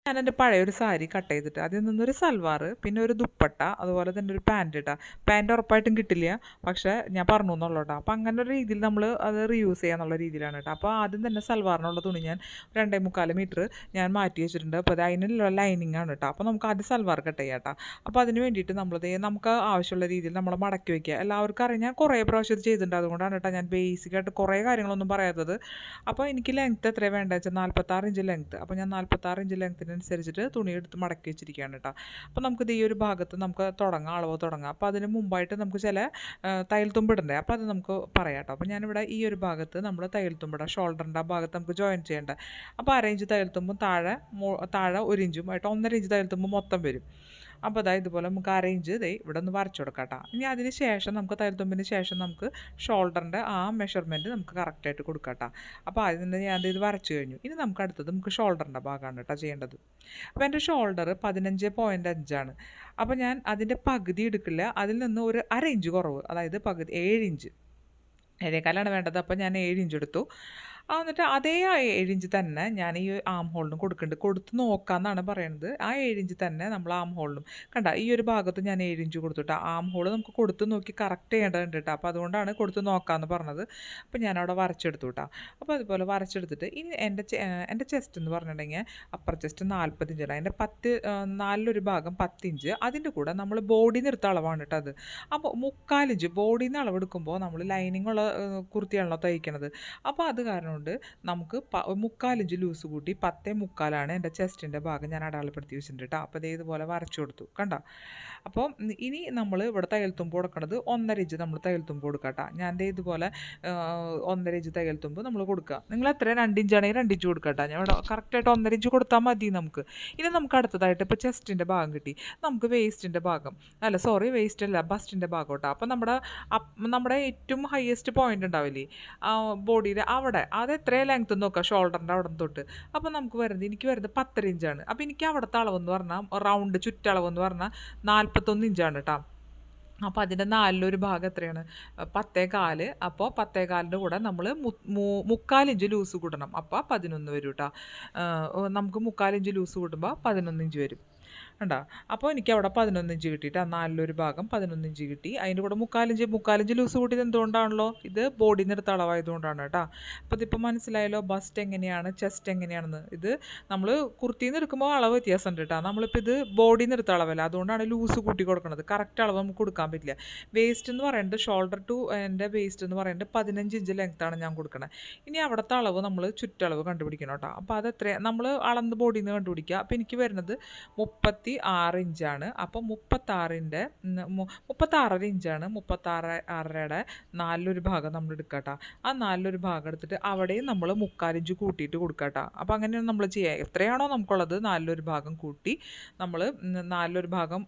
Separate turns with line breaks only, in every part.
ഞാൻ എൻ്റെ പഴയൊരു സാരി കട്ട് ചെയ്തിട്ട് അതിൽ നിന്നൊരു സൽവാർ, പിന്നെ ഒരു ദുപ്പട്ട, അതുപോലെ തന്നെ ഒരു പാൻറ് ഇട്ടാ. പാൻറ് ഉറപ്പായിട്ടും കിട്ടില്ല, പക്ഷേ ഞാൻ പറഞ്ഞു എന്നുള്ളൂ കേട്ടോ. അപ്പോൾ അങ്ങനെ ഒരു രീതിയിൽ നമ്മൾ അത് റീയൂസ് ചെയ്യാന്നുള്ള രീതിയിലാണ് കേട്ടോ. അപ്പോൾ ആദ്യം തന്നെ സൽവാറിനുള്ള തുണി ഞാൻ 2.25 മീറ്റർ ഞാൻ മാറ്റി വെച്ചിട്ടുണ്ട്. അപ്പോൾ അത് അതിനുള്ള ലൈനിങ് ആണ് കേട്ടോ. അപ്പോൾ നമുക്ക് ആദ്യം സൽവാർ കട്ട് ചെയ്യാം കേട്ടോ. അപ്പോൾ അതിന് വേണ്ടിയിട്ട് നമുക്ക് ആവശ്യമുള്ള രീതിയിൽ നമ്മൾ മടക്കി വയ്ക്കുക. എല്ലാവർക്കും അറിയാം, ഞാൻ കുറേ പ്രാവശ്യം ഇത് ചെയ്തിട്ടുണ്ട്. അതുകൊണ്ടാണ് കേട്ടോ ഞാൻ ബേസിക്കായിട്ട് കുറേ കാര്യങ്ങളൊന്നും പറയാത്തത്. അപ്പോൾ എനിക്ക് ലെങ്ത്ത് എത്രയാണ് വേണ്ടത് വെച്ചാൽ 46 ഇഞ്ച് ലെങ്ത്ത്. അപ്പോൾ ഞാൻ 46 ഇഞ്ച് ലെങ്ത്തിനനുസരിച്ചിട്ട് തുണി എടുത്ത് മടക്കി വെച്ചിരിക്കുകയാണ് കേട്ടോ. അപ്പോൾ നമുക്കിത് ഈ ഒരു ഭാഗത്ത് നമുക്ക് അളവ് തുടങ്ങാം. അപ്പോൾ അതിന് മുമ്പായിട്ട് നമുക്ക് ചില തയ്യൽ തുമ്പിടണ്ടേ, അപ്പോൾ അത് നമുക്ക് പറയാം കേട്ടോ. അപ്പോൾ ഞാനിവിടെ ഈ ഒരു ഭാഗത്ത് നമ്മൾ തയ്യൽ തുമ്പിടാം, ഷോൾഡറിൻ്റെ ആ ഭാഗത്ത് നമുക്ക് ജോയിൻ ചെയ്യേണ്ട. അപ്പോൾ 1/2 ഇഞ്ച് തയ്യൽ തുമ്പും താഴെ 1 ഇഞ്ചും ആയിട്ട് 1.5 ഇഞ്ച് തയ്യൽ തുമ്പ് മൊത്തം വരും. അപ്പോൾ അതായത് ഇതുപോലെ നമുക്ക് 1/2 ഇഞ്ച് ഇവിടെ ഒന്ന് വരച്ചു കൊടുക്കാം കേട്ടോ. ഇനി അതിന് ശേഷം നമുക്ക് തയ്യൽ തുമ്പിന് ശേഷം നമുക്ക് ഷോൾഡറിൻ്റെ ആ മെഷർമെൻറ്റ് നമുക്ക് കറക്റ്റായിട്ട് കൊടുക്കാം കേട്ടോ. അപ്പോൾ ആദ്യം തന്നെ ഞാൻ ഇത് വരച്ചു കഴിഞ്ഞു. ഇനി നമുക്ക് അടുത്തത് നമുക്ക് ഷോൾഡറിൻ്റെ ഭാഗമാണ് കേട്ടോ ചെയ്യേണ്ടത്. അപ്പോൾ എൻ്റെ ഷോൾഡർ 15.5 ആണ്. അപ്പോൾ ഞാൻ അതിൻ്റെ പകുതി എടുക്കില്ല, അതിൽ നിന്ന് ഒരു 1/2 ഇഞ്ച് കുറവ്, അതായത് പകുതി 7 ഇഞ്ച്, 7.25 വേണ്ടത്. അപ്പോൾ ഞാൻ 7 ഇഞ്ച് എടുത്തു. എന്നിട്ട് അതേ ആ 7 ഇഞ്ച് തന്നെ ഞാൻ ഈ ആം ഹോളിനും കൊടുക്കുന്നുണ്ട്. കൊടുത്ത് നോക്കാമെന്നാണ് പറയുന്നത്. ആ 7 ഇഞ്ച് തന്നെ നമ്മൾ ആം ഹോളിനും കണ്ട ഈ ഒരു ഭാഗത്ത് ഞാൻ 7 ഇഞ്ച് കൊടുത്തിട്ട് ആം ഹോൾ നമുക്ക് കൊടുത്ത് നോക്കി കറക്റ്റ് ചെയ്യേണ്ടതുണ്ട് കേട്ടോ. അപ്പോൾ അതുകൊണ്ടാണ് കൊടുത്ത് നോക്കാമെന്ന് പറഞ്ഞത്. അപ്പോൾ ഞാനവിടെ വരച്ചെടുത്തു കേട്ടോ. അപ്പോൾ അതുപോലെ വരച്ചെടുത്തിട്ട് ഇനി എൻ്റെ ചെസ്റ്റ് എന്ന് പറഞ്ഞിട്ടുണ്ടെങ്കിൽ അപ്പർ ചെസ്റ്റ് 40 ഇഞ്ചാണ്. അതിൻ്റെ 4 ഭാഗം 10 ഇഞ്ച്. അതിൻ്റെ കൂടെ നമ്മൾ ബോഡി നിർത്ത അളവാണ് കേട്ടോ അത്. അപ്പോൾ 3/4 ഇഞ്ച് ബോഡിയിൽ നിന്ന് അളവെടുക്കുമ്പോൾ നമ്മൾ ലൈനിങ് ഉള്ള കുർത്തിയാണല്ലോ തയ്ക്കുന്നത്. അപ്പോൾ അത് കാരണം കൊണ്ട് നമുക്ക് 3/4 ഇഞ്ച് ലൂസ് കൂട്ടി 10.75 എൻ്റെ ചെസ്റ്റിൻ്റെ ഭാഗം ഞാൻ അടയാളപ്പെടുത്തി വെച്ചിട്ടുണ്ട് കേട്ടോ. അപ്പോൾ ഇതുപോലെ വരച്ചു കൊടുത്തു കണ്ടോ. അപ്പോൾ ഇനി നമ്മൾ ഇവിടെ തയ്യൽ തുമ്പ് കൊടുക്കുന്നത് 1.5 ഇഞ്ച് നമ്മൾ തയ്യൽ തുമ്പ് കൊടുക്കുക കേട്ടോ. ഞാൻ ഇതുപോലെ 1.5 ഇഞ്ച് തയ്യൽ തുമ്പ് നമ്മൾ കൊടുക്കുക. നിങ്ങൾ എത്ര 2 ഇഞ്ചാണെങ്കിൽ 2 ഇഞ്ച് കൊടുക്കുക കേട്ടോ. ഞാൻ ഇവിടെ കറക്റ്റായിട്ട് 1.5 ഇഞ്ച് കൊടുത്താൽ മതി നമുക്ക്. ഇനി നമുക്ക് അടുത്തതായിട്ട് ഇപ്പോൾ ചെസ്റ്റിൻ്റെ ഭാഗം കിട്ടി, നമുക്ക് വേസ്റ്റിൻ്റെ ഭാഗം വേസ്റ്റ് അല്ല ബസ്റ്റിൻ്റെ ഭാഗം കേട്ടോ. അപ്പോൾ നമ്മുടെ ഏറ്റവും ഹയസ്റ്റ് പോയിന്റ് ഉണ്ടാവില്ലേ ബോഡിയിൽ, അവിടെ അത് എത്രയും ലെങ്ത്ത് നോക്കാം ഷോൾഡറിൻ്റെ അവിടെ തൊട്ട്. അപ്പോൾ നമുക്ക് എനിക്ക് വരുന്നത് 10.5 ഇഞ്ചാണ്. അപ്പോൾ എനിക്ക് അവിടുത്തെ അളവെന്ന് പറഞ്ഞാൽ റൗണ്ട് ചുറ്റളവെന്ന് പറഞ്ഞാൽ 41 ഇഞ്ചാണ് കേട്ടോ. അപ്പോൾ അതിൻ്റെ 4 ഭാഗം എത്രയാണ് 10.25. അപ്പോൾ 10.25 കൂടെ നമ്മൾ 3/4 ഇഞ്ച് ലൂസ് കൂട്ടണം. അപ്പോൾ 11 വരും കേട്ടോ. നമുക്ക് 3/4 ഇഞ്ച് ലൂസ് കൂട്ടുമ്പോൾ 11 ഇഞ്ച് വരും കണ്ടോ. അപ്പോൾ എനിക്ക് അവിടെ 11 ഇഞ്ച് കിട്ടിയിട്ട് 4 ഭാഗം 11 ഇഞ്ച് കിട്ടി. അതിൻ്റെ കൂടെ 3/4 ഇഞ്ച് ലൂസ് കൂട്ടിയത് എന്തുകൊണ്ടാണല്ലോ, ഇത് ബോഡി നിർത്ത അളവായതുകൊണ്ടാണ് കേട്ടോ. അപ്പോൾ ഇതിപ്പോൾ മനസ്സിലായല്ലോ ബസ്റ്റ് എങ്ങനെയാണ് ചെസ്റ്റ് എങ്ങനെയാണെന്ന്. ഇത് നമ്മൾ കുർത്തിയിൽ നിന്ന് എടുക്കുമ്പോൾ അളവ് വ്യത്യാസം ഉണ്ട് കേട്ടോ. നമ്മളിപ്പോൾ ഇത് ബോഡി നിർത്ത അളവല്ല, അതുകൊണ്ടാണ് ലൂസ് കൂട്ടി കൊടുക്കുന്നത്. കറക്റ്റ് അളവ് നമുക്ക് കൊടുക്കാൻ പറ്റില്ല. വേസ്റ്റ് എന്ന് പറയുന്നത് ഷോൾഡർ ടു എൻ്റെ വേസ്റ്റ് എന്ന് പറയുന്നത് 15 ഇഞ്ച് ലെങ്ത്താണ് ഞാൻ കൊടുക്കുന്നത്. ഇനി അവിടുത്തെ അളവ് നമ്മൾ ചുറ്റളവ് കണ്ടുപിടിക്കണം കേട്ടോ. അപ്പോൾ അത് നമ്മൾ അളന്ന് ബോഡിയിൽ നിന്ന് കണ്ടുപിടിക്കുക. അപ്പോൾ എനിക്ക് വരുന്നത് 36 ഇഞ്ചാണ്. അപ്പോൾ 36 ഇഞ്ചാണ്. 36യുടെ 4 ഭാഗം നമ്മൾ എടുക്കുക കേട്ടോ. ആ 4 ഭാഗം എടുത്തിട്ട് അവിടെയും നമ്മൾ 3/4 ഇഞ്ച് കൂട്ടിയിട്ട് കൊടുക്കുക കേട്ടോ. അപ്പോൾ അങ്ങനെയാണ് നമ്മൾ ചെയ്യുക. എത്രയാണോ നമുക്കുള്ളത് 4 ഭാഗം കൂട്ടി നമ്മൾ 4 ഭാഗം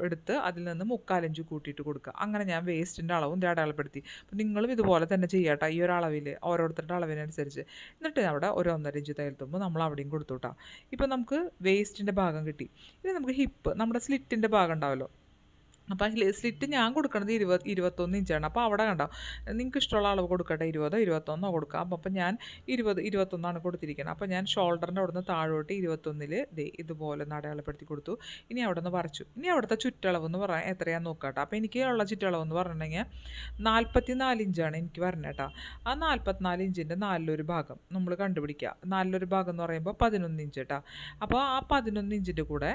എടുത്ത് അതിൽ നിന്ന് 3/4 ഇഞ്ച് കൂട്ടിയിട്ട് കൊടുക്കുക. അങ്ങനെ ഞാൻ വേസ്റ്റിൻ്റെ അളവും അടയാളപ്പെടുത്തി. അപ്പോൾ നിങ്ങളും ഇതുപോലെ തന്നെ ചെയ്യുക കേട്ടോ. ഈ ഒരു അളവിൽ ഓരോരുത്തരുടെ അളവിനനുസരിച്ച്. എന്നിട്ട് അവിടെ ഒരു 1.5 ഇഞ്ച് തയ്യൽ തുമ്പ് നമ്മൾ അവിടെയും കൊടുത്തു കേട്ടോ. ഇപ്പോൾ നമുക്ക് വേസ്റ്റിൻ്റെ ഭാഗം കിട്ടി. ഇനി നമുക്ക് ഹിപ്പ് നമ്മുടെ സ്ലിറ്റിൻ്റെ ഭാഗം ഉണ്ടാവല്ലോ. അപ്പോൾ സ്ലിറ്റ് ഞാൻ കൊടുക്കുന്നത് 21 ഇഞ്ചാണ്. അപ്പോൾ അവിടെ കണ്ടോ നിങ്ങൾക്ക് ഇഷ്ടമുള്ള അളവ് കൊടുക്കട്ടെ, 20 21 കൊടുക്കാം. അപ്പോൾ ഞാൻ 21 കൊടുത്തിരിക്കുന്നത്. അപ്പോൾ ഞാൻ ഷോൾഡറിൻ്റെ അവിടെ നിന്ന് താഴോട്ട് 21 ഇതുപോലെ അടയാളപ്പെടുത്തി കൊടുത്തു. ഇനി അവിടെ നിന്ന് വരച്ചു. ഇനി അവിടുത്തെ ചുറ്റളവ് എന്ന് പറയാൻ എത്രയാണെന്ന് നോക്കാം കേട്ടോ. അപ്പോൾ എനിക്ക് ഉള്ള ചുറ്റളവ് എന്ന് പറഞ്ഞിട്ടുണ്ടെങ്കിൽ 44 ഇഞ്ചാണ് എനിക്ക് വരണത് കേട്ടോ. ആ 44 ഇഞ്ചിൻ്റെ 4 ഭാഗം നമ്മൾ കണ്ടുപിടിക്കുക. 4 ഭാഗം എന്ന് പറയുമ്പോൾ 11 ഇഞ്ച് കേട്ടോ. അപ്പോൾ ആ 11 ഇഞ്ചിൻ്റെ കൂടെ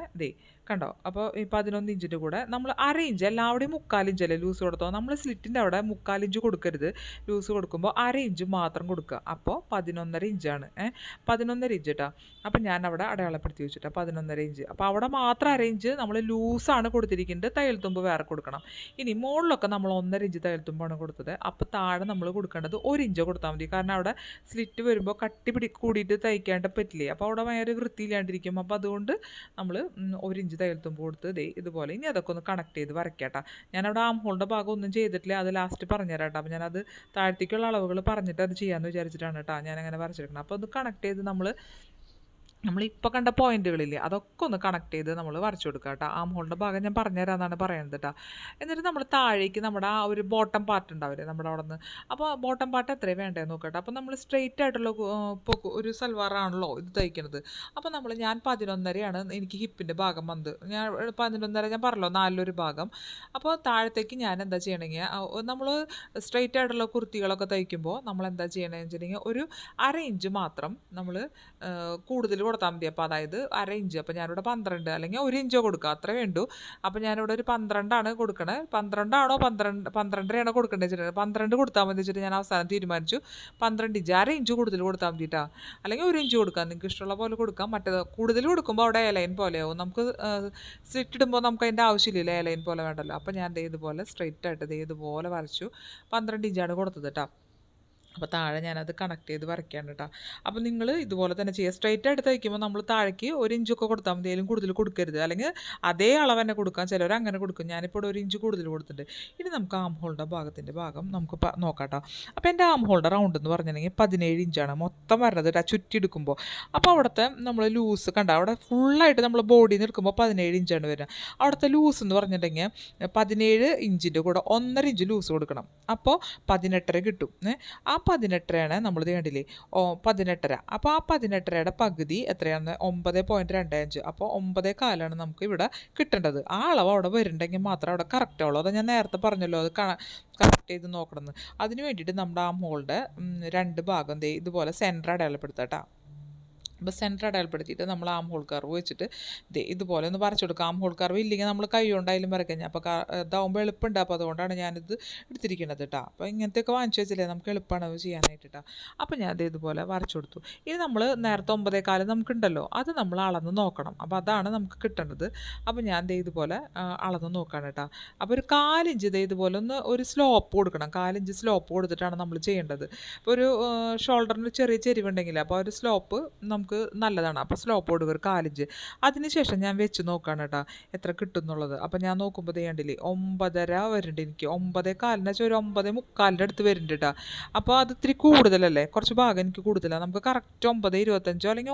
കണ്ടോ. അപ്പോൾ ഈ 11 ഇഞ്ചിൻ്റെ കൂടെ നമ്മൾ 1/2 ഇഞ്ച്, എല്ലാവിടെയും 3/4 ഇഞ്ചല്ലേ ലൂസ് കൊടുത്തോ. നമ്മൾ സ്ലിറ്റിൻ്റെ അവിടെ 3/4 ഇഞ്ച് കൊടുക്കരുത്. ലൂസ് കൊടുക്കുമ്പോൾ 1/2 ഇഞ്ച് മാത്രം കൊടുക്കുക. അപ്പോൾ 11.5 ഇഞ്ചാണ്. 11.5 ഇഞ്ച് കേട്ടോ. അപ്പോൾ ഞാൻ അവിടെ അടയാളപ്പെടുത്തി വെച്ചിട്ട് 11.5 ഇഞ്ച്. അപ്പോൾ അവിടെ മാത്രം 1/2 ഇഞ്ച് നമ്മൾ ലൂസാണ് കൊടുത്തിരിക്കുന്നത്. തയ്യൽ തുമ്പ് വേറെ കൊടുക്കണം. ഇനി മുകളിലൊക്കെ നമ്മൾ 1.5 ഇഞ്ച് തയ്യൽ തുമ്പാണ് കൊടുത്തത്. അപ്പോൾ താഴെ നമ്മൾ കൊടുക്കേണ്ടത് 1 ഇഞ്ച് കൊടുത്താൽ മതി. കാരണം അവിടെ സ്ലിറ്റ് വരുമ്പോൾ കൂടിയിട്ട് തയ്ക്കാണ്ട് പറ്റില്ലേ. അപ്പോൾ അവിടെ ഭയങ്കര വൃത്തിയില്ലാണ്ടിരിക്കും. അപ്പോൾ അതുകൊണ്ട് നമ്മൾ 1 ഇഞ്ച് തയ്യൽ തുമ്പ് കൊടുത്ത് ഇതുപോലെ. ഇനി അതൊക്കെ ഒന്ന് കണക്ട് ചെയ്ത് വരയ്ക്കാട്ടോ. ഞാനവിടെ ആം ഹോളിൻ്റെ ഭാഗം ഒന്നും ചെയ്തിട്ടില്ല, അത് ലാസ്റ്റ് പറഞ്ഞുതരാം കേട്ടോ. അപ്പോൾ ഞാനത് താഴത്തേക്കുള്ള അളവുകൾ പറഞ്ഞിട്ട് അത് ചെയ്യാമെന്ന് വിചാരിച്ചിട്ടാണ് കേട്ടോ ഞാനങ്ങനെ വരച്ചെടുക്കണം. അപ്പോൾ അത് കണക്ട് ചെയ്ത് നമ്മൾ നമ്മളിപ്പോൾ കണ്ട പോയിന്റുകളില്ലേ അതൊക്കെ ഒന്ന് കണക്ട് ചെയ്ത് നമ്മൾ വരച്ചു കൊടുക്കുക കേട്ടോ. ആം ഹോളിൻ്റെ ഭാഗം ഞാൻ പറഞ്ഞുതരാമെന്നാണ് പറയുന്നത് കേട്ടോ. എന്നിട്ട് നമ്മൾ താഴേക്ക് നമ്മുടെ ആ ഒരു ബോട്ടം പാർട്ട് ഉണ്ടാവില്ലേ നമ്മുടെ അവിടെ നിന്ന്, അപ്പോൾ ബോട്ടം പാർട്ട് എത്രയാണ് വേണ്ടതെന്ന് നോക്കട്ടെ. അപ്പോൾ നമ്മൾ സ്ട്രെയിറ്റ് ആയിട്ടുള്ള ഇപ്പോൾ ഒരു സൽവാറാണല്ലോ ഇത് തയ്ക്കുന്നത്. അപ്പോൾ ഞാൻ 11.5 എനിക്ക് ഹിപ്പിൻ്റെ ഭാഗം വന്നത്. ഞാൻ 11.5 ഞാൻ പറഞ്ഞല്ലോ, നാലിലൊരു ഭാഗം. അപ്പോൾ താഴത്തേക്ക് ഞാൻ എന്താ ചെയ്യണമെങ്കിൽ നമ്മൾ സ്ട്രെയിറ്റ് ആയിട്ടുള്ള കുർത്തികളൊക്കെ തയ്ക്കുമ്പോൾ നമ്മൾ എന്താ ചെയ്യണമെന്ന് വെച്ചിട്ടുണ്ടെങ്കിൽ ഒരു 1/2 ഇഞ്ച് മാത്രം നമ്മൾ കൂടുതൽ കൊടുത്താൽ മതി. അപ്പോൾ അതായത് 1/2 ഇഞ്ച്, അപ്പോൾ ഞാനിവിടെ 12 അല്ലെങ്കിൽ 1 ഇഞ്ചോ കൊടുക്കുക, അത്രേ വേണ്ടൂ. അപ്പോൾ ഞാനിവിടെ ഒരു 12 കൊടുക്കണത്. 12 12.5 കൊടുക്കേണ്ടത് വെച്ചിട്ട് 12 കൊടുത്താൽ മതി വെച്ചിട്ട് ഞാൻ അവസാനം തീരുമാനിച്ചു. 12 ഇഞ്ച്, 1/2 ഇഞ്ച് കൂടുതൽ കൊടുത്താൽ മതിട്ടാ, അല്ലെങ്കിൽ 1 ഇഞ്ച് കൊടുക്കാം, നിങ്ങൾക്ക് ഇഷ്ടമുള്ള പോലെ കൊടുക്കാം. മറ്റേത് കൂടുതൽ കൊടുക്കുമ്പോൾ അവിടെ എലൈൻ പോലെയാവും, നമുക്ക് സ്ലിറ്റ് ഇടുമ്പോൾ നമുക്ക് അതിൻ്റെ ആവശ്യമില്ല, എലൈൻ പോലെ വേണ്ടല്ലോ. അപ്പോൾ ഞാൻ ഇതുപോലെ സ്ട്രെയിറ്റ് ആയിട്ട് ഇതുപോലെ വരച്ചു. 12 ഇഞ്ചാണ് കൊടുത്തത് കേട്ടോ. അപ്പോൾ താഴെ ഞാനത് കണക്ട് ചെയ്ത് വരയ്ക്കാണ് കേട്ടോ. അപ്പോൾ നിങ്ങൾ ഇതുപോലെ തന്നെ ചെയ്യുക. സ്ട്രെയിറ്റ് ആയിട്ട് തയ്ക്കുമ്പോൾ നമ്മൾ താഴേക്ക് 1 ഇഞ്ചൊക്കെ കൊടുത്താൽ മതി, അതിലും കൂടുതൽ കൊടുക്കരുത്, അല്ലെങ്കിൽ അതേ അളവ് തന്നെ കൊടുക്കാം. ചിലർ അങ്ങനെ കൊടുക്കും, ഞാനിപ്പോൾ 1 ഇഞ്ച് കൂടുതൽ കൊടുത്തിട്ടുണ്ട്. ഇനി നമുക്ക് ആം ഹോളിൻ്റെ ഭാഗം നമുക്ക് നോക്കാം കേട്ടോ. അപ്പോൾ എൻ്റെ ആം ഹോളിൻ്റെ റൗണ്ട് എന്ന് പറഞ്ഞിട്ടുണ്ടെങ്കിൽ 17 ഇഞ്ചാണ് മൊത്തം വരുന്നത് കേട്ടോ, ചുറ്റി എടുക്കുമ്പോൾ. അപ്പോൾ അവിടുത്തെ നമ്മൾ ലൂസ് കണ്ട, അവിടെ ഫുള്ളായിട്ട് നമ്മൾ ബോഡിയിൽ നിന്ന് എടുക്കുമ്പോൾ 17 ഇഞ്ചാണ് വരിക. അവിടുത്തെ ലൂസ് എന്ന് പറഞ്ഞിട്ടുണ്ടെങ്കിൽ 17 ഇഞ്ചിൻ്റെ കൂടെ 1.5 ഇഞ്ച് ലൂസ് കൊടുക്കണം, അപ്പോൾ 18.5 കിട്ടും. ആ 18.5 നമ്മൾ കണ്ടില്ലേ, 18.5. അപ്പോൾ ആ 18.5യുടെ പകുതി എത്രയാണ്? 9.25. അപ്പോൾ 9.25 നമുക്ക് ഇവിടെ കിട്ടേണ്ടത്. ആ അളവ് അവിടെ വരുന്നുണ്ടെങ്കിൽ മാത്രമേ അവിടെ കറക്റ്റ് ആവുള്ളൂ. അത് ഞാൻ നേരത്തെ പറഞ്ഞല്ലോ, അത് കറക്റ്റ് ചെയ്ത് നോക്കണമെന്ന്. അതിന് വേണ്ടിയിട്ട് നമ്മുടെ ആ മോളുടെ 2 ഭാഗം ഇതുപോലെ സെൻറ്റർ അടയാളപ്പെടുത്താം കേട്ടോ. അപ്പോൾ സെൻറ്റർ അടയാളപ്പെടുത്തിയിട്ട് നമ്മൾ ആം ഹോൾ കർവ് വെച്ചിട്ട് ഇതുപോലെ ഒന്ന് വരച്ചു കൊടുക്കുക. ആം ഹോൾ കർവ് ഇല്ലെങ്കിൽ നമ്മൾ കൈ കൊണ്ടായാലും വരയ്ക്കാം. അപ്പോൾ ഇതാവുമ്പോൾ എളുപ്പമുണ്ട്, അപ്പോൾ അതുകൊണ്ടാണ് ഞാനിത് എടുത്തിരിക്കുന്നത് കേട്ടോ. അപ്പോൾ ഇങ്ങനത്തെയൊക്കെ വാങ്ങിച്ചു വെച്ചില്ലേ നമുക്ക് എളുപ്പമാണ് അത് ചെയ്യാനായിട്ട് കേട്ടോ. അപ്പോൾ ഞാൻ ഇതുപോലെ വരച്ചു കൊടുത്തു. ഇനി നമ്മൾ നേരത്തെ 9.25 നമുക്കുണ്ടല്ലോ, അത് നമ്മൾ അളന്ന് നോക്കണം. അപ്പോൾ അതാണ് നമുക്ക് കിട്ടേണ്ടത്. അപ്പോൾ ഞാൻ ഇതുപോലെ അളന്ന് നോക്കുകയാണ് കേട്ടോ. അപ്പോൾ ഒരു 1/4 ഇഞ്ച് ഇതുപോലെ ഒരു സ്ലോപ്പ് കൊടുക്കണം. 1/4 ഇഞ്ച് സ്ലോപ്പ് കൊടുത്തിട്ടാണ് നമ്മൾ ചെയ്യേണ്ടത്. ഇപ്പോൾ ഒരു ഷോൾഡറിന് ചെറിയ ചെരിവുണ്ടെങ്കിൽ അപ്പോൾ ഒരു സ്ലോപ്പ് നമുക്ക് നല്ലതാണ്. അപ്പോൾ സ്ലോപ്പ് കൊടുക്കുക ഒരു 1/4 ഇഞ്ച്. അതിനുശേഷം ഞാൻ വെച്ച് നോക്കുകയാണ് കേട്ടോ എത്ര കിട്ടും എന്നുള്ളത്. അപ്പോൾ ഞാൻ നോക്കുമ്പോൾ കണ്ടില്ലേ 9.5 വരുന്നുണ്ട് എനിക്ക്. 9.25 വെച്ചാൽ ഒരു 9.25 അടുത്ത് വരുന്നുണ്ട് കേട്ടോ. അപ്പോൾ അത് ഇത്തിരി കൂടുതലല്ലേ, കുറച്ച് ഭാഗം എനിക്ക് കൂടുതലാണ്. നമുക്ക് കറക്റ്റ് 9.25 അല്ലെങ്കിൽ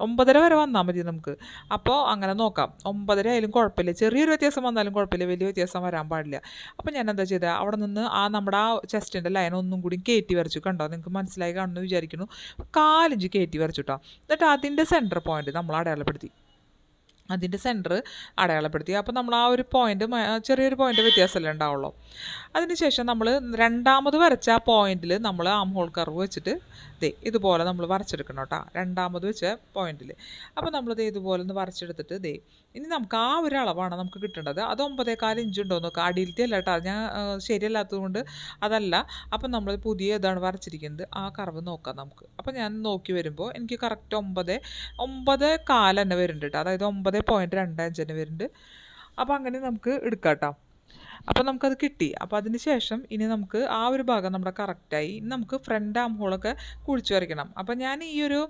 9.5 വരെ വന്നാൽ മതി നമുക്ക്. അപ്പോൾ അങ്ങനെ നോക്കാം. 9.5 ആയാലും കുഴപ്പമില്ല, ചെറിയൊരു വ്യത്യാസം വന്നാലും കുഴപ്പമില്ല, വലിയ വ്യത്യാസം വരാൻ പാടില്ല. അപ്പോൾ ഞാൻ എന്താ ചെയ്തത്, അവിടെ നിന്ന് നമ്മുടെ ആ ചെസ്റ്റിൻ്റെ ലൈൻ ഒന്നും കൂടി കയറ്റി വരച്ചു. കണ്ടോ, നിങ്ങൾക്ക് മനസ്സിലായി കാണുമെന്ന് വിചാരിക്കുന്നു. 1/4 ഇഞ്ച് കയറ്റി വരച്ചു കേട്ടോ. എന്നിട്ട് അതിൻ്റെ സെൻറ്റർ പോയിന്റ് നമ്മൾ അടയാളപ്പെടുത്തി. അപ്പോൾ നമ്മൾ ആ ഒരു പോയിന്റ്, ചെറിയൊരു പോയിന്റ് വ്യത്യാസമല്ലേ ഉണ്ടാവുള്ളൂ. അതിനുശേഷം നമ്മൾ രണ്ടാമത് വരച്ച ആ പോയിന്റിൽ നമ്മൾ ആം ഹോൾ കർവ് വെച്ചിട്ട് ഇതുപോലെ നമ്മൾ വരച്ചെടുക്കണം കേട്ടോ, രണ്ടാമത് വെച്ച പോയിന്റിൽ. അപ്പോൾ നമ്മളിത് ഇതുപോലെ ഒന്ന് വരച്ചെടുത്തിട്ട് ഇനി നമുക്ക് ആ ഒരു അളവാണ് നമുക്ക് കിട്ടേണ്ടത്. അത് 9.25 ഇഞ്ച് ഉണ്ടോ നോക്കുക. അടിയിലത്തെ അല്ല കേട്ടോ, ഞാൻ ശരിയല്ലാത്തത് കൊണ്ട് അതല്ല. അപ്പം നമ്മൾ പുതിയ ഇതാണ് വരച്ചിരിക്കുന്നത്, ആ കർവ് നോക്കാം നമുക്ക്. അപ്പോൾ ഞാൻ നോക്കി വരുമ്പോൾ എനിക്ക് കറക്റ്റ് 9.25 തന്നെ വരുന്നുണ്ട് കേട്ടോ, അതായത് 9.25 തന്നെ വരുന്നുണ്ട്. അപ്പോൾ അങ്ങനെ നമുക്ക് എടുക്കാം കേട്ടോ. അപ്പോൾ നമുക്കത് കിട്ടി. അപ്പോൾ അതിന് ശേഷം ഇനി നമുക്ക് ആ ഒരു ഭാഗം നമ്മുടെ കറക്റ്റായി. ഇനി നമുക്ക് ഫ്രണ്ട് ആം ഹോളൊക്കെ കുഴിച്ച് വരയ്ക്കണം. അപ്പോൾ ഞാൻ ഈ ഒരു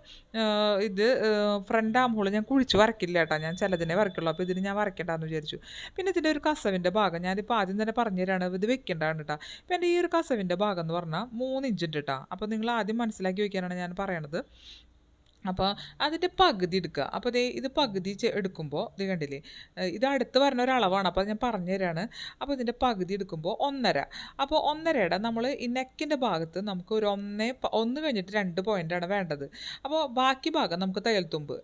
ഫ്രണ്ട് ആം ഹോൾ ഞാൻ കുഴിച്ച് വരയ്ക്കില്ല കേട്ടോ, ഞാൻ ചിലതിനെ വരയ്ക്കുള്ളൂ. അപ്പോൾ ഇതിന് ഞാൻ വരയ്ക്കേണ്ടെന്ന് വിചാരിച്ചു. പിന്നെ ഇതിൻ്റെ ഒരു കസവിൻ്റെ ഭാഗം ഞാനിപ്പോൾ ആദ്യം തന്നെ പറഞ്ഞു തരാണ്, ഇത് വെക്കേണ്ടതാണ് കേട്ടോ. അപ്പോൾ എൻ്റെ ഈ ഒരു കസവിൻ്റെ ഭാഗം എന്ന് പറഞ്ഞാൽ 3 ഇഞ്ച് ഉണ്ട് കേട്ടോ. അപ്പോൾ നിങ്ങൾ ആദ്യം മനസ്സിലാക്കി വയ്ക്കാനാണ് ഞാൻ പറയണത്. അപ്പോൾ അതിൻ്റെ പകുതി എടുക്കുക. അപ്പോൾ ഇത് പകുതി എടുക്കുമ്പോൾ കണ്ടില്ലേ, ഇത് അടുത്ത് വരുന്ന ഒരളവാണ്, അപ്പോൾ ഞാൻ പറഞ്ഞു തരാണ്. അപ്പോൾ ഇതിൻ്റെ പകുതി എടുക്കുമ്പോൾ 1.5. അപ്പോൾ 1.5യുടെ നമ്മൾ ഈ നെക്കിൻ്റെ ഭാഗത്ത് നമുക്ക് ഒരു 1 കഴിഞ്ഞിട്ട് 2 പോയിൻ്റാണ് വേണ്ടത്. അപ്പോൾ ബാക്കി ഭാഗം നമുക്ക് തയ്യൽത്തുമ്പ്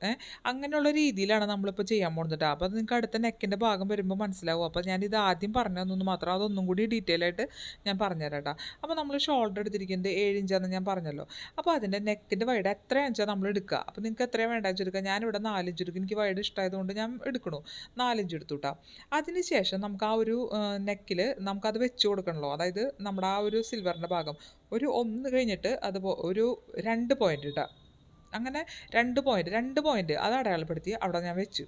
അങ്ങനെയുള്ള രീതിയിലാണ് നമ്മളിപ്പോൾ ചെയ്യാൻ പോകുന്നത്. അപ്പോൾ അത് നിങ്ങൾക്ക് അടുത്ത നെക്കിൻ്റെ ഭാഗം വരുമ്പോൾ മനസ്സിലാവും. അപ്പോൾ ഞാനിത് ആദ്യം പറഞ്ഞതെന്ന് മാത്രം, അതൊന്നും കൂടി ഡീറ്റെയിൽ ആയിട്ട് ഞാൻ പറഞ്ഞുതരാം കേട്ടോ. അപ്പോൾ നമ്മൾ ഷോൾഡർ എടുത്തിരിക്കുന്നത് 7 ഇഞ്ചാണെന്ന് ഞാൻ പറഞ്ഞല്ലോ. അപ്പോൾ അതിൻ്റെ നെക്കിൻ്റെ വൈഡ് എത്രയാണെന്ന് നമ്മൾ എടുക്കുക. അപ്പോൾ നിങ്ങൾക്ക് എത്രയാണ് വേണ്ടതെന്ന് എടുക്കുക. ഞാനിവിടെ 4 ഇഞ്ച് എടുക്കും, എനിക്ക് വൈഡ് ഇഷ്ടമായതുകൊണ്ട് ഞാൻ എടുക്കണു 4 ഇഞ്ച് എടുത്തു കേട്ടോ. അതിനുശേഷം നമുക്ക് ആ ഒരു നെക്കിൽ നമുക്കത് വെച്ച് കൊടുക്കണമല്ലോ, അതായത് നമ്മുടെ ആ ഒരു സിൽവറിൻ്റെ ഭാഗം ഒരു 1 കഴിഞ്ഞിട്ട് ഒരു 2 പോയിൻ്റ് കേട്ടോ. അങ്ങനെ 2 പോയിന്റ് അത് അടയാളപ്പെടുത്തി അവിടെ ഞാൻ വെച്ചു.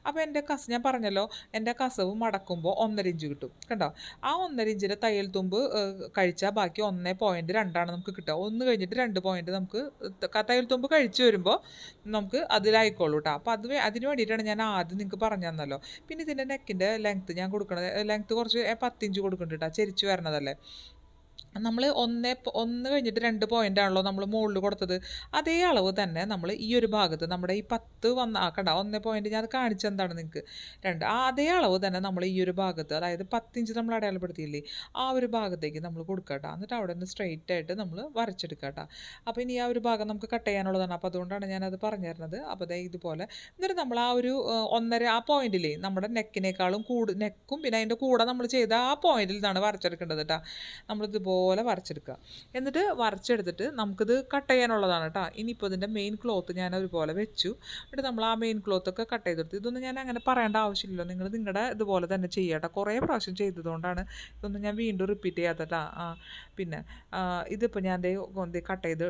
അപ്പോൾ എൻ്റെ ഞാൻ പറഞ്ഞല്ലോ, എൻ്റെ കസവ് മടക്കുമ്പോൾ 1.5 ഇഞ്ച് കിട്ടും. കണ്ടോ, ആ 1.5 ഇഞ്ചിൻ്റെ തയ്യൽ തുമ്പ് കഴിച്ചാൽ ബാക്കി 1.2 നമുക്ക് കിട്ടുക. 1 കഴിഞ്ഞിട്ട് 2 പോയിന്റ് നമുക്ക് തയ്യൽ തുമ്പ് കഴിച്ച് വരുമ്പോൾ നമുക്ക് അതിലായിക്കോളൂ കേട്ടോ. അപ്പോൾ അതിന് വേണ്ടിയിട്ടാണ് ഞാൻ ആദ്യം നിങ്ങൾക്ക് പറഞ്ഞു തന്നല്ലോ. പിന്നെ ഇതിൻ്റെ നെക്കിൻ്റെ ലെങ്ത്ത് ഞാൻ കൊടുക്കണത്, ലെങ്ത്ത് കുറച്ച് 10 ഇഞ്ച് കൊടുക്കുന്നുണ്ട് കേട്ടോ, ചെരിച്ച് വരണതല്ലേ. നമ്മൾ ഒന്ന് കഴിഞ്ഞിട്ട് 2 പോയിൻ്റ് ആണല്ലോ നമ്മൾ മുകളിൽ കൊടുത്തത്. അതേ അളവ് തന്നെ നമ്മൾ ഈ ഒരു ഭാഗത്ത് നമ്മുടെ ഈ 10 കണ്ട 1 പോയിൻ്റ് ഞാൻ അത് കാണിച്ചെന്താണ് നിങ്ങൾക്ക് 2 അതേ അളവ് തന്നെ നമ്മൾ ഈ ഒരു ഭാഗത്ത്, അതായത് 10 ഇഞ്ച് നമ്മൾ അടയാളപ്പെടുത്തിയില്ലേ, ആ ഒരു ഭാഗത്തേക്ക് നമ്മൾ കൊടുക്കുക കേട്ടോ. എന്നിട്ട് അവിടെ നിന്ന് സ്ട്രെയിറ്റ് ആയിട്ട് നമ്മൾ വരച്ചെടുക്കുക കേട്ടോ. അപ്പോൾ ഇനി ആ ഒരു ഭാഗം നമുക്ക് കട്ട് ചെയ്യാനുള്ളതാണ്. അപ്പോൾ അതുകൊണ്ടാണ് ഞാനത് പറഞ്ഞു തരുന്നത്. അപ്പോൾ ദേ ഇതുപോലെ എന്നിട്ട് നമ്മൾ ആ ഒരു 1.5 ആ പോയിന്റിലേ നമ്മുടെ നെക്കിനേക്കാളും നെക്കും പിന്നെ അതിൻ്റെ കൂടെ നമ്മൾ ചെയ്ത ആ പോയിന്റിൽ നിന്നാണ് വരച്ചെടുക്കേണ്ടത് കേട്ടോ. നമ്മളിതുപോലെ വരച്ചെടുക്കുക. എന്നിട്ട് വരച്ചെടുത്തിട്ട് നമുക്കിത് കട്ട് ചെയ്യാനുള്ളതാണ് കേട്ടോ. ഇനിയിപ്പോൾ ഇതിൻ്റെ മെയിൻ ക്ലോത്ത് ഞാൻ ഒരുപോലെ വെച്ചു. എന്നിട്ട് നമ്മൾ ആ മെയിൻ ക്ലോത്തൊക്കെ കട്ട് ചെയ്തെടുത്തു. ഇതൊന്നും ഞാൻ അങ്ങനെ പറയേണ്ട ആവശ്യമില്ലല്ലോ, നിങ്ങൾ നിങ്ങളുടെ ഇതുപോലെ തന്നെ ചെയ്യുക കേട്ടോ. കുറേ പ്രാവശ്യം ചെയ്തതുകൊണ്ടാണ് ഇതൊന്നും ഞാൻ വീണ്ടും റിപ്പീറ്റ് ചെയ്യാത്ത കേട്ടോ. പിന്നെ ഇതിപ്പോൾ ഞാൻ കട്ട് ചെയ്ത്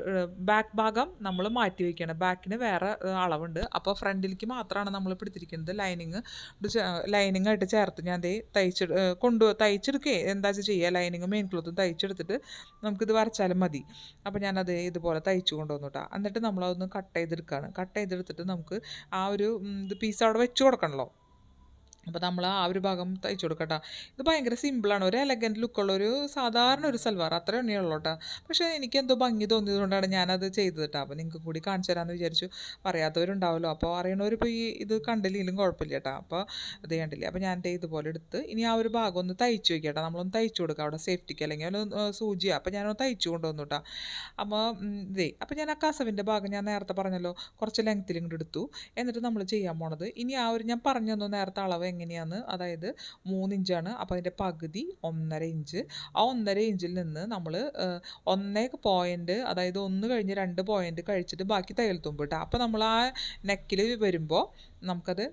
ബാക്ക് ഭാഗം നമ്മൾ മാറ്റി വയ്ക്കണം. ബാക്കിന് വേറെ അളവുണ്ട്. അപ്പോൾ ഫ്രണ്ടിലേക്ക് മാത്രമാണ് നമ്മൾ പിടിച്ചിരിക്കുന്നത്. ലൈനിങ് ആയിട്ട് ചേർത്ത് ഞാൻ തയ്ച്ചെടുക്കുക. എന്താ വെച്ചാൽ ചെയ്യുക, ലൈനിങ് മെയിൻ ക്ലോത്തും തയ്ച്ചെടുത്തിട്ട് നമുക്കിത് വരച്ചാലും മതി. അപ്പോൾ ഞാനത് ഇതുപോലെ തയ്ച്ചു കൊണ്ടുവന്നു കേട്ടോ. എന്നിട്ട് നമ്മളതൊന്ന് കട്ട് ചെയ്തെടുക്കുകയാണ്. കട്ട് ചെയ്തെടുത്തിട്ട് നമുക്ക് ആ ഒരു ഇത് പീസ് അവിടെ വെച്ച് കൊടുക്കണമല്ലോ. അപ്പോൾ നമ്മൾ ആ ഒരു ഭാഗം തയ്ച്ചു കൊടുക്കട്ടോ. ഇത് ഭയങ്കര സിമ്പിളാണ്. ഒരു എലഗൻറ്റ് ലുക്കുള്ള ഒരു സാധാരണ ഒരു സൽവാർ അത്ര എണ്ണയുള്ളൂ കേട്ടോ. പക്ഷേ എനിക്കെന്തോ ഭംഗി തോന്നിയതുകൊണ്ടാണ് ഞാനത് ചെയ്തത് കേട്ടോ. അപ്പോൾ നിങ്ങൾക്ക് കൂടി കാണിച്ചു തരാമെന്ന് വിചാരിച്ചു. പറയാത്തവരുണ്ടാവുമല്ലോ, അപ്പോൾ അറിയണവരിപ്പോൾ ഇത് കണ്ടില്ലെങ്കിലും കുഴപ്പമില്ല കേട്ടോ. അപ്പോൾ ഇത് കണ്ടില്ലേ. അപ്പോൾ ഞാൻ ഇതുപോലെ എടുത്ത് ഇനി ആ ഒരു ഭാഗം ഒന്ന് തയ്ച്ചു വയ്ക്കാം കേട്ടോ. നമ്മളൊന്ന് തയ്ച്ചു കൊടുക്കുക അവിടെ സേഫ്റ്റിക്ക്, അല്ലെങ്കിൽ ഒന്ന് സൂചിയാണ്. അപ്പോൾ ഞാനൊന്ന് തയ്ച്ചു കൊണ്ടുവന്നു കേട്ടോ. അപ്പോൾ അപ്പോൾ ഞാൻ ആ കസവിൻ്റെ ഭാഗം ഞാൻ നേരത്തെ പറഞ്ഞല്ലോ, കുറച്ച് ലെങ്ത്തിൽ ഇങ്ങോട്ട് എടുത്തു. എന്നിട്ട് നമ്മൾ ചെയ്യാൻ പോണത് ഇനി ആ ഒരു ഞാൻ പറഞ്ഞു തന്നു നേരത്തെ അളവ് എങ്ങനെയാണ്, അതായത് 3 ഇഞ്ചാണ്. അപ്പോൾ അതിൻ്റെ പകുതി 1.5 ഇഞ്ച്. ആ 1.5 ഇഞ്ചിൽ നിന്ന് നമ്മൾ 1 പോയിൻ്റ്, അതായത് 1 കഴിഞ്ഞ് 2 പോയിൻ്റ് കഴിച്ചിട്ട് ബാക്കി തയ്യൽ തുമ്പ് കേട്ടോ. അപ്പോൾ നമ്മൾ ആ നെക്കിൽ വരുമ്പോൾ നമുക്കത്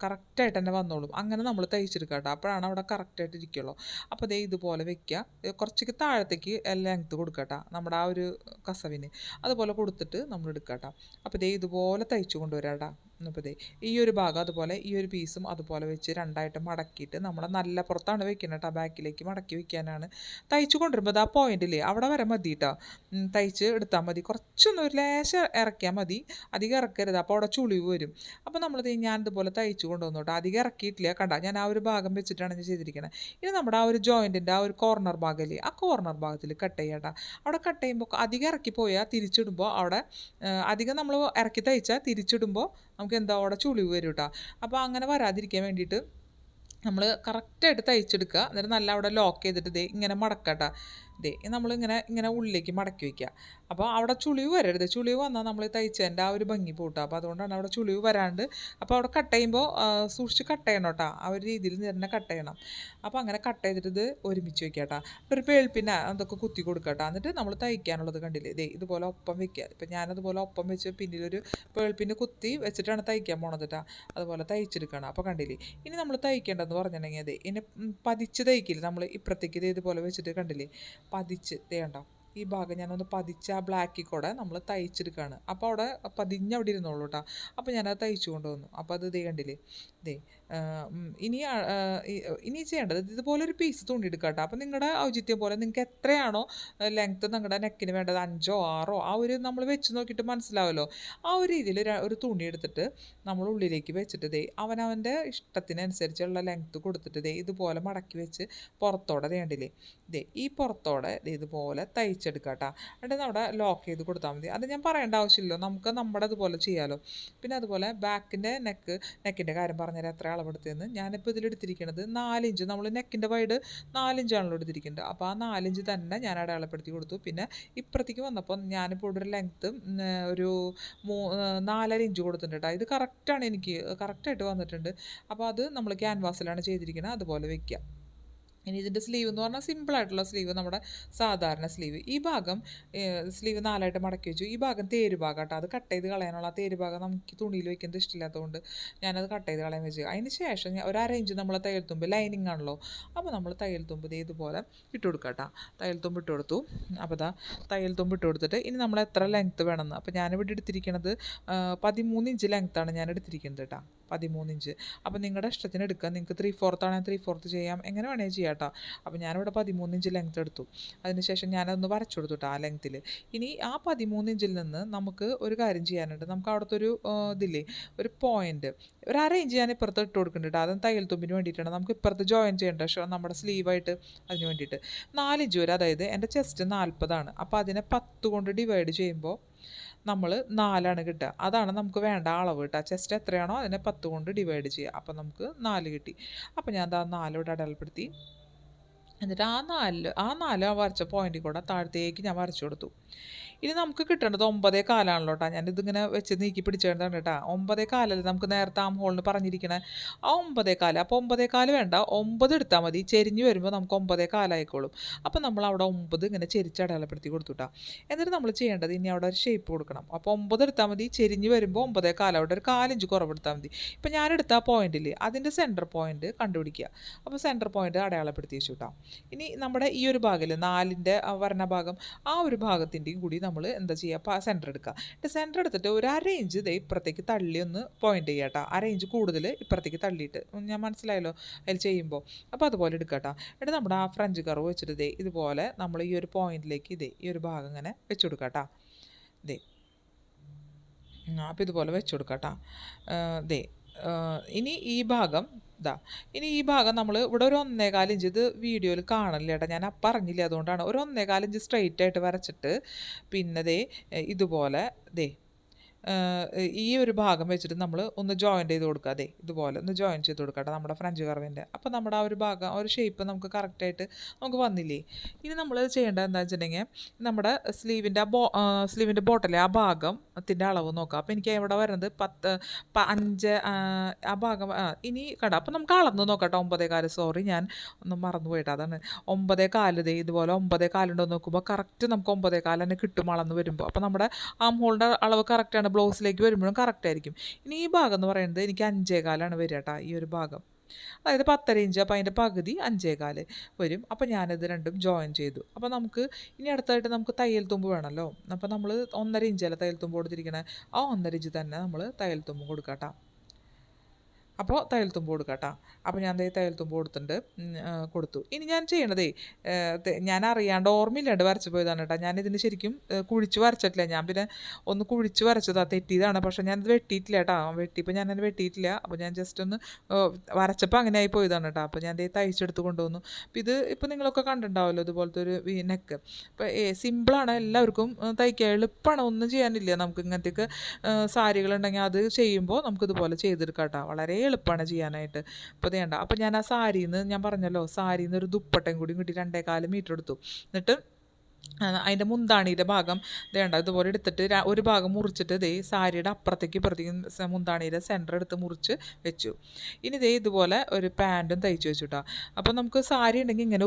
കറക്റ്റായിട്ട് തന്നെ വന്നോളും. അങ്ങനെ നമ്മൾ തയ്ച്ചെടുക്കുക കേട്ടോ. അപ്പോഴാണ് അവിടെ കറക്റ്റായിട്ട് ഇരിക്കുള്ളൂ. അപ്പോൾ ദേ ഇതുപോലെ വെക്കുക. കുറച്ചൊക്കെ താഴത്തേക്ക് ലെങ്ത്ത് കൊടുക്കുക കേട്ടോ, നമ്മുടെ ആ ഒരു കസവിന്. അതുപോലെ കൊടുത്തിട്ട് നമ്മൾ എടുക്കുക കേട്ടോ. അപ്പോൾ ദേ ഇതുപോലെ തയ്ച്ചു കൊണ്ടുവരാം കേട്ടോ. അപ്പോൾ ദേ ഈ ഒരു ഭാഗം അതുപോലെ ഈ ഒരു പീസും അതുപോലെ വെച്ച് രണ്ടായിട്ട് മടക്കിയിട്ട് നമ്മൾ നല്ല പുറത്താണ് വെക്കുന്നത് കേട്ടോ. ബാക്കിലേക്ക് മടക്കി വെക്കാനാണ്. തയ്ച്ചു കൊണ്ടുവരുമ്പോൾ ആ പോയിന്റില്ലേ അവിടെ വരെ മതി കേട്ടോ. തയ്ച്ച് എടുത്താൽ മതി. കുറച്ചൊന്നും ഒരു ലേശം ഇറക്കിയാൽ മതി, അധികം ഇറക്കരുത്. അപ്പോൾ അവിടെ ചുളിവ് വരും. അപ്പോൾ നമ്മളിത് ഞാൻ ഇതുപോലെ തയ്ച്ചു കൊണ്ടുവന്നു കേട്ടോ. അധികം ഇറക്കിയിട്ടില്ല കണ്ട, ഞാൻ ആ ഒരു ഭാഗം വെച്ചിട്ടാണ് ഞാൻ ചെയ്തിരിക്കുന്നത്. ഇനി നമ്മുടെ ആ ഒരു ജോയിൻറ്റിൻ്റെ ആ ഒരു കോർണർ ഭാഗമില്ലേ, ആ കോർണർ ഭാഗത്തിൽ കട്ട് ചെയ്യാം കേട്ടോ. അവിടെ കട്ട് ചെയ്യുമ്പോൾ അധികം ഇറക്കി പോയാൽ തിരിച്ചിടുമ്പോൾ അവിടെ അധികം നമ്മൾ ഇറക്കി തയ്ച്ചാൽ തിരിച്ചിടുമ്പോൾ നമുക്ക് എന്താ അവിടെ ചുളിവ് വരും കേട്ടോ. അപ്പോൾ അങ്ങനെ വരാതിരിക്കാൻ വേണ്ടിയിട്ട് നമ്മൾ കറക്റ്റായിട്ട് തയ്ച്ചെടുക്കുക. എന്നിട്ട് നല്ല അവിടെ ലോക്ക് ചെയ്തിട്ട് ഇങ്ങനെ മടക്കട്ടോ. നമ്മളിങ്ങനെ ഉള്ളിലേക്ക് മടക്കി വയ്ക്കുക. അപ്പോൾ അവിടെ ചുളിവ് വരരുത്. ചുളിവ് വന്നാൽ നമ്മൾ തയ്ച്ചതിൻ്റെ ആ ഒരു ഭംഗി പോട്ടുക. അപ്പോൾ അതുകൊണ്ടാണ് അവിടെ ചുളിവ് വരാണ്ട്. അപ്പോൾ അവിടെ കട്ട് ചെയ്യുമ്പോൾ സൂക്ഷിച്ച് കട്ട് ചെയ്യണം കേട്ടോ. ആ ഒരു രീതിയിൽ തന്നെ കട്ട് ചെയ്യണം. അപ്പോൾ അങ്ങനെ കട്ട് ചെയ്തിട്ട് ഇത് ഒരുമിച്ച് വയ്ക്കുക കേട്ടോ. ഒരു പേൾപ്പിനെ അതൊക്കെ കുത്തി കൊടുക്കുക കേട്ടോ. എന്നിട്ട് നമ്മൾ തയ്ക്കാനുള്ളത് കണ്ടില്ലേ, ഇതുപോലെ ഒപ്പം വെക്കുക. ഇപ്പം ഞാനതുപോലെ ഒപ്പം വെച്ച് പിന്നിലൊരു പേൾപ്പിന് കുത്തി വെച്ചിട്ടാണ് തയ്ക്കാൻ പോണത് കേട്ടോ. അതുപോലെ തയ്ച്ചെടുക്കണം. അപ്പോൾ കണ്ടില്ലേ. ഇനി നമ്മൾ തയ്ക്കേണ്ടതെന്ന് പറഞ്ഞിട്ടുണ്ടെങ്കിൽ ഇനി പതിച്ച് തയ്ക്കില്ല. നമ്മൾ ഇപ്പുറത്തേക്ക് ഇതുപോലെ വെച്ചിട്ട് കണ്ടില്ലേ, പതിച്ച് കണ്ടോ. ഈ ഭാഗം ഞാനൊന്ന് പതിച്ച് ആ ബ്ലാക്കിൽ കൂടെ നമ്മൾ തയ്ച്ചെടുക്കുകയാണ്. അപ്പോൾ അവിടെ പതിഞ്ഞവിടെ ഇരുന്നോളൂ കേട്ടോ. അപ്പോൾ ഞാനത് തയ്ച്ചു കൊണ്ടുവന്നു. അപ്പോൾ അത് കണ്ടില്ലേ. ഇനി ചെയ്യേണ്ടത് ഇതുപോലെ ഒരു പീസ് തുണി എടുക്കുക കേട്ടോ. അപ്പോൾ നിങ്ങളുടെ ഔചിത്യം പോലെ നിങ്ങൾക്ക് എത്രയാണോ ലെങ്ത്ത് നിങ്ങളുടെ നെക്കിന് വേണ്ടത്, 5ഓ 6ഓ ആ ഒരു നമ്മൾ വെച്ച് നോക്കിയിട്ട് മനസ്സിലാവുമല്ലോ. ആ ഒരു രീതിയിൽ ഒരു തുണി എടുത്തിട്ട് നമ്മൾ ഉള്ളിലേക്ക് വെച്ചിട്ട് അവനവൻ്റെ ഇഷ്ടത്തിനനുസരിച്ചുള്ള ലെങ്ത്ത് കൊടുത്തിട്ട് ഇതുപോലെ മടക്കി വെച്ച് പുറത്തോടെ കണ്ടില്ലേ, ഈ പുറത്തോടെ ഇതുപോലെ തയ്ച്ചെടുക്കുക കേട്ടോ. എന്നിട്ട് അവിടെ ലോക്ക് ചെയ്ത് കൊടുത്താൽ മതി. അത് ഞാൻ പറയേണ്ട ആവശ്യമില്ലല്ലോ, നമുക്ക് നമ്മുടെ അതുപോലെ ചെയ്യാമല്ലോ. പിന്നെ അതുപോലെ ബാക്കിൻ്റെ നെക്കിൻ്റെ കാര്യം പറഞ്ഞുതരാം എത്ര അളവെടുത്തതെന്ന്. ഞാനിപ്പോൾ ഇതിലെടുത്തിരിക്കുന്നത് 4 ഇഞ്ച്. നമ്മൾ നെക്കിൻ്റെ വൈഡ് 4 ഇഞ്ചാണല്ലോ എടുത്തിരിക്കുന്നത്. അപ്പോൾ ആ 4 ഇഞ്ച് തന്നെ ഞാൻ അടയാളപ്പെടുത്തി കൊടുത്തു. പിന്നെ ഇപ്പുറത്തേക്ക് വന്നപ്പോൾ ഞാനിപ്പോൾ ഇവിടെ ഒരു ലെങ്ത്ത് ഒരു 4.5 ഇഞ്ച് കൊടുത്തിട്ടുണ്ട് കേട്ടോ. ഇത് കറക്റ്റാണ്, എനിക്ക് കറക്റ്റായിട്ട് വന്നിട്ടുണ്ട്. അപ്പോൾ അത് നമ്മൾ ക്യാൻവാസിലാണ് ചെയ്തിരിക്കുന്നത്. അതുപോലെ വയ്ക്കുക. ഇനി ഇതിൻ്റെ സ്ലീവ് എന്ന് പറഞ്ഞാൽ സിമ്പിളായിട്ടുള്ള സ്ലീവ്, നമ്മുടെ സാധാരണ സ്ലീവ്. ഈ ഭാഗം സ്ലീവ് 4ആയിട്ട് മടക്കി വെച്ചു. ഈ ഭാഗം തേര് ഭാഗം കേട്ടോ. അത് കട്ട് ചെയ്ത് കളയാനുള്ള ആ തേര് ഭാഗം നമുക്ക് തുണിയിൽ വെക്കുന്നത് ഇഷ്ടമില്ലാത്തതുകൊണ്ട് ഞാനത് കട്ട് ചെയ്ത് കളയാൻ വെച്ചു. അതിന് ശേഷം ഒരു 1/2 ഇഞ്ച് നമ്മൾ തയ്യൽ തുമ്പ് ലൈനിങ് ആണല്ലോ. അപ്പോൾ നമ്മൾ തയ്യൽ തുമ്പ് ഇതുപോലെ ഇട്ട് കൊടുക്കുക കേട്ടോ. തയ്യൽ തുമ്പ് ഇട്ട് കൊടുത്തു. അപ്പോൾ തയ്യൽ തുമ്പ് ഇട്ട് കൊടുത്തിട്ട് ഇനി നമ്മൾ എത്ര ലെങ്ത്ത് വേണമെന്ന്. അപ്പോൾ ഞാനിവിടെ എടുത്തിരിക്കുന്നത് 13 ഇഞ്ച് ലെങ്ത്താണ് ഞാൻ എടുത്തിരിക്കുന്നത് കേട്ടോ. 13 ഇഞ്ച്. അപ്പോൾ നിങ്ങളുടെ ഇഷ്ടത്തിന് എടുക്കുക. നിങ്ങൾക്ക് 3/4 ആണെങ്കിൽ 3/4 ചെയ്യാം, എങ്ങനെ വേണമെങ്കിൽ ചെയ്യാം കേട്ടോ. അപ്പോൾ ഞാനിവിടെ 13 ഇഞ്ച് ലെങ്ത് എടുത്തു. അതിനുശേഷം ഞാനതൊന്ന് വരച്ചു കൊടുത്തു കേട്ടോ ആ ലെങ്ത്തിൽ. ഇനി ആ 13 ഇഞ്ചിൽ നിന്ന് നമുക്ക് ഒരു കാര്യം ചെയ്യാനുണ്ട്. നമുക്ക് അവിടുത്തെ ഒരു ഇതില്ലേ ഒരു പോയിന്റ് ഒരു അര ഇഞ്ച് ഞാൻ ഇപ്പുറത്ത് ഇട്ട് കൊടുക്കുന്നുണ്ട്. അതും തയ്യൽ തുമ്പിന് വേണ്ടിയിട്ടാണ്. നമുക്ക് ഇപ്പുറത്ത് ജോയിൻ ചെയ്യേണ്ട നമ്മുടെ സ്ലീവായിട്ട് അതിന് വേണ്ടിയിട്ട് 4 ഇഞ്ച് വരെ, അതായത് എൻ്റെ ചെസ്റ്റ് 40 അപ്പോൾ അതിനെ 10 കൊണ്ട് ഡിവൈഡ് ചെയ്യുമ്പോൾ നമ്മൾ 4 കിട്ടുക. അതാണ് നമുക്ക് വേണ്ട അളവ് കിട്ടുക. ചെസ്റ്റ് എത്രയാണോ അതിനെ 10 കൊണ്ട് ഡിവൈഡ് ചെയ്യുക. അപ്പോൾ നമുക്ക് 4 കിട്ടി. അപ്പോൾ ഞാൻ 4 ഇവിടെ അടയാളപ്പെടുത്തി. എന്നിട്ട് ആ 4 വരച്ച പോയിന്റിൽ കൂടെ താഴത്തേക്ക് ഞാൻ വരച്ചു കൊടുത്തു. ഇനി നമുക്ക് കിട്ടേണ്ടത് 9.25 കേട്ടോ. ഞാനിതിങ്ങനെ വെച്ച് നീക്കി പിടിച്ചേണ്ടതാണ് കേട്ടോ. 9.25 നമുക്ക് നേരത്തെ ആം ഹോളിന് പറഞ്ഞിരിക്കണേ ആ 9.25. അപ്പോൾ 9.25 വേണ്ട, 9 എടുത്താൽ മതി. ചെരിഞ്ഞ് വരുമ്പോൾ നമുക്ക് 9.25 ആയിക്കോളും. അപ്പോൾ നമ്മൾ അവിടെ 9 ഇങ്ങനെ ചെരിച്ചടയാളപ്പെടുത്തി കൊടുത്തു കേട്ടോ. എന്നിട്ട് നമ്മൾ ചെയ്യേണ്ടത് ഇനി അവിടെ ഒരു ഷേപ്പ് കൊടുക്കണം. അപ്പോൾ 9 എടുത്താൽ മതി. ചെരിഞ്ഞ് വരുമ്പോൾ 9.25, അവിടെ ഒരു 4 ഇഞ്ച് കുറവെടുത്താൽ മതി. ഇപ്പോൾ ഞാനെടുത്ത ആ പോയിന്റിൽ അതിൻ്റെ സെൻറ്റർ പോയിന്റ് കണ്ടുപിടിക്കുക. അപ്പോൾ സെൻറ്റർ പോയിന്റ് അടയാളപ്പെടുത്തി വെച്ചു കേട്ടോ. ഇനി നമ്മുടെ ഈ ഒരു ഭാഗമില്ല 4ൻ്റെ വരണ ഭാഗം, ആ ഒരു ഭാഗത്തിൻ്റെയും കൂടി നമ്മൾ എന്താ ചെയ്യുക, അപ്പോൾ സെൻറ്റർ എടുക്കുക. എന്നിട്ട് സെൻറ്റർ എടുത്തിട്ട് ഒരു അര ഇഞ്ച് ഇപ്പുറത്തേക്ക് തള്ളി ഒന്ന് പോയിന്റ് ചെയ്യുക കേട്ടോ. അര ഇഞ്ച് കൂടുതൽ ഇപ്പുറത്തേക്ക് തള്ളിയിട്ട്, ഞാൻ മനസ്സിലായല്ലോ അതിൽ ചെയ്യുമ്പോൾ. അപ്പോൾ അതുപോലെ എടുക്കുക കേട്ടോ. എന്നിട്ട് നമ്മുടെ ആ ഫ്രഞ്ച് കർവ് വെച്ചിട്ട് ഇതുപോലെ നമ്മൾ ഈ ഒരു പോയിന്റിലേക്ക് ഈ ഒരു ഭാഗം ഇങ്ങനെ വെച്ച് കൊടുക്കുക കേട്ടോ. അപ്പോൾ ഇതുപോലെ വെച്ച് കൊടുക്കുക കേട്ടോ. ഇനി ഈ ഭാഗം ഇനി ഈ ഭാഗം നമ്മൾ ഇവിടെ ഒരു 1.25 ഇഞ്ച്, ഇത് വീഡിയോയിൽ കാണില്ല കേട്ടോ, ഞാൻ അപ്പം അറിഞ്ഞില്ല, അതുകൊണ്ടാണ്. ഒരു 1.25 ഇഞ്ച് സ്ട്രെയിറ്റ് ആയിട്ട് വരച്ചിട്ട് പിന്നെ ഇതുപോലെ ഈ ഒരു ഭാഗം വെച്ചിട്ട് നമ്മൾ ഒന്ന് ജോയിൻ ചെയ്ത് കൊടുക്കുക. ഇതുപോലെ ഒന്ന് ജോയിൻ ചെയ്ത് കൊടുക്കുക കേട്ടോ നമ്മുടെ ഫ്രഞ്ച് കർവിൻ്റെ. അപ്പോൾ നമ്മുടെ ആ ഒരു ഭാഗം, ആ ഒരു ഷേപ്പ് നമുക്ക് കറക്റ്റായിട്ട് നമുക്ക് വന്നില്ലേ. ഇനി നമ്മൾ ചെയ്യേണ്ടത് എന്താണെന്ന് വെച്ചിട്ടുണ്ടെങ്കിൽ നമ്മുടെ സ്ലീവിൻ്റെ ബോട്ടലെ ആ ഭാഗത്തിൻ്റെ അളവ് നോക്കാം. അപ്പോൾ എനിക്ക് ഇവിടെ വരുന്നത് 5 ആ ഭാഗം. ഇനി കണ്ട, അപ്പോൾ നമുക്ക് അളന്ന് നോക്കാം കേട്ടോ. 9.25, സോറി ഞാൻ ഒന്ന് മറന്നു പോയിട്ട്, അതാണ് 9.25. ഇതുപോലെ 9.25 ഉണ്ടോ നോക്കുമ്പോൾ കറക്റ്റ് നമുക്ക് 9.25 തന്നെ കിട്ടും അളന്ന് വരുമ്പോൾ. അപ്പോൾ നമ്മുടെ ആം ഹോളിൻ്റെ അളവ് കറക്റ്റാണ്. ബ്ലൗസിലേക്ക് വരുമ്പോഴും കറക്റ്റ് ആയിരിക്കും. ഇനി ഈ ഭാഗം എന്ന് പറയുന്നത് എനിക്ക് 5.25 വരിക കേട്ടോ. ഈ ഒരു ഭാഗം അതായത് 10.5 ഇഞ്ച്, അപ്പോൾ അതിൻ്റെ പകുതി 5.25 വരും. അപ്പോൾ ഞാനിത് രണ്ടും ജോയിൻ ചെയ്തു. അപ്പോൾ നമുക്ക് ഇനി അടുത്തായിട്ട് നമുക്ക് തയ്യൽ തുമ്പ് വേണമല്ലോ. അപ്പോൾ നമ്മൾ 1.5 ഇഞ്ചല്ല തയ്യൽ തുമ്പ് കൊടുത്തിരിക്കണേ, ആ 1.5 ഇഞ്ച് തന്നെ നമ്മൾ തയ്യൽ തുമ്പ് കൊടുക്കാം കേട്ടോ. അപ്പോൾ തയ്യൽ തുമ്പ് കൊടുക്കാം കേട്ടോ. അപ്പോൾ ഞാൻ തയ്യൽ തുമ്പ് കൊടുത്തു. ഇനി ഞാൻ ചെയ്യണതേ, ഞാൻ അറിയാണ്ട് ഓർമ്മയില്ലാണ്ട് വരച്ചു പോയതാണ് കേട്ടോ. ഞാനിതിന് ശരിക്കും കുഴിച്ച് വരച്ചിട്ടില്ല. ഞാൻ പിന്നെ ഒന്ന് കുഴിച്ച് വരച്ചതാണ്, തെറ്റിയതാണ്. പക്ഷേ ഞാനത് വെട്ടിയിട്ടില്ല കേട്ടോ. വെട്ടിയപ്പോൾ ഞാനത് വെട്ടിയിട്ടില്ല. അപ്പോൾ ഞാൻ ജസ്റ്റ് ഒന്ന് വരച്ചപ്പോൾ അങ്ങനെ ആയി പോയതാണ് കേട്ടോ. അപ്പോൾ ഞാൻ തയ്ച്ചെടുത്ത് കൊണ്ടുവന്നു. അപ്പോൾ ഇത് ഇപ്പോൾ നിങ്ങളൊക്കെ കണ്ടിട്ടുണ്ടാവുമല്ലോ ഇതുപോലത്തെ ഒരു നെക്ക്. അപ്പോൾ സിമ്പിളാണ്, എല്ലാവർക്കും തയ്ക്കുക എളുപ്പമാണ്, ഒന്നും ചെയ്യാനില്ല. നമുക്ക് ഇങ്ങനത്തെയൊക്കെ സാരികളുണ്ടെങ്കിൽ അത് ചെയ്യുമ്പോൾ നമുക്കിതുപോലെ ചെയ്തെടുക്കാം കേട്ടോ. വളരെ എളുപ്പമാണ് ചെയ്യാനായിട്ട്. അപ്പോൾ വേണ്ട, അപ്പോൾ ഞാൻ ആ സാരിയിൽ നിന്ന്, ഞാൻ പറഞ്ഞല്ലോ സാരിയിൽ നിന്ന് ഒരു ദുപ്പട്ടയും കൂടി കിട്ടി 2.25 മീറ്റർ എടുത്തു. എന്നിട്ട് അതിൻ്റെ മുന്താണിയുടെ ഭാഗം വേണ്ട ഇതുപോലെ എടുത്തിട്ട് ഒരു ഭാഗം മുറിച്ചിട്ട് സാരിയുടെ അപ്പുറത്തേക്ക് ഇപ്പുറത്തേക്ക് മുന്താണിയുടെ സെൻറ്റർ എടുത്ത് മുറിച്ച് വെച്ചു. ഇനി ഇതുപോലെ ഒരു പാൻറ്റും തയ്ച്ച് വെച്ചു കേട്ടോ. അപ്പോൾ നമുക്ക് സാരി ഉണ്ടെങ്കിൽ ഇങ്ങനെ